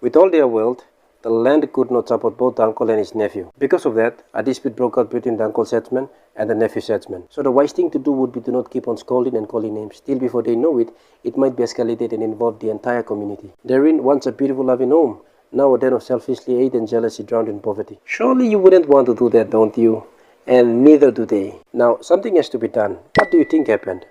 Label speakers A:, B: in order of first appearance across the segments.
A: With all their wealth, the land could not support both the uncle and his nephew. Because of that, a dispute broke out between the uncle's herdsman and the nephew's herdsman. So the wise thing to do would be to not keep on scolding and calling names. Still, before they know it, it might be escalated and involve the entire community. Therein, once a beautiful loving home, now a den of selfishly hate and jealousy drowned in poverty. Surely you wouldn't want to do that, don't you? And neither do they. Now, something has to be done. What do you think happened?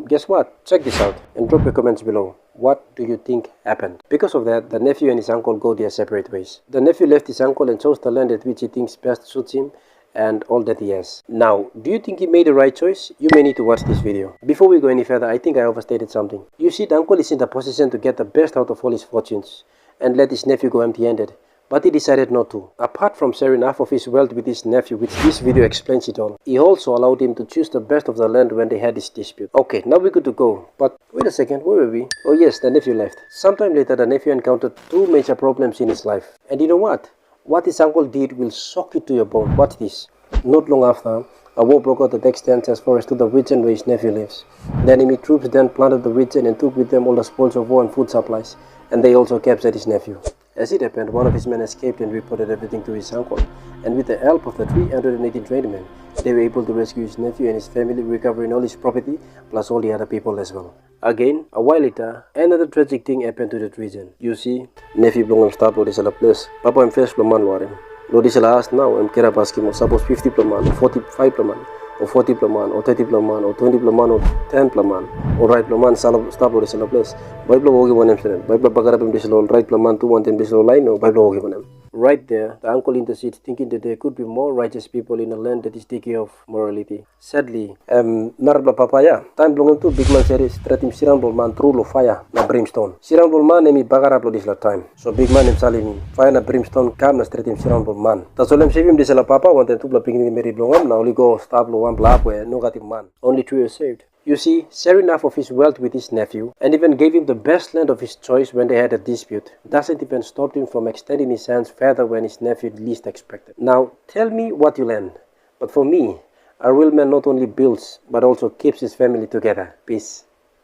A: Guess what? Check this out and drop your comments below. What do you think happened? Because of that, the nephew and his uncle go their separate ways. The nephew left his uncle and chose the land at which he thinks best suits him and all that he has. Now, do you think he made the right choice? You may need to watch this video. Before we go any further, I think I overstated something. You see, the uncle is in the position to get the best out of all his fortunes and let his nephew go empty-handed. But he decided not to. Apart from sharing half of his wealth with his nephew, which this video explains it all, he also allowed him to choose the best of the land when they had this dispute. Okay, now we're good to go. But wait a second, where were we? Oh yes, the nephew left. Sometime later, the nephew encountered two major problems in his life. And you know what? What his uncle did will shock you to your bone. Watch this. Not long after, a war broke out that extends as far as to the region where his nephew lives. The enemy troops then planted the region and took with them all the spoils of war and food supplies. And they also captured his nephew. As it happened, one of his men escaped and reported everything to his uncle, and with the help of the 318 trained men, they were able to rescue his nephew and his family, recovering all his property, plus all the other people as well. Again, a while later, another tragic thing happened to that region. You see, nephew belum start lo di salah place. Papa em face belum warem. Lo di salah as now em kira paski mo suppose 50 plaman, 45 plaman, or 40 plaman, or 30 plaman, or 20 plaman, or 10 plaman, or right plaman salah start lo di salah place. Bible hogi bonem seren. Bible bagara pem di salah right plaman tu wantem di salah lain no Bible hogi bonem. Right there, the uncle intercedes, thinking that there could be more righteous people in a land that is taking of morality. Sadly, narabla papaya, time belum tu big man series, tretim sirang bolman true lo fire na brimstone. Sirang bolman emi bagarap lo dis la time. So big man em salini, fire na brimstone kam na tretim sirang bolman. Ta solem sevim di sala papa, wanten tu bla pingin meri blongam na only go stop lo one bla we no gatim man. Only two are saved. You see, sharing enough of his wealth with his nephew, and even gave him the best land of his choice when they had a dispute, doesn't even stop him from extending his hands further when his nephew least expected. Now, tell me what you learn. But for me, a real man not only builds, but also keeps his family together. Peace.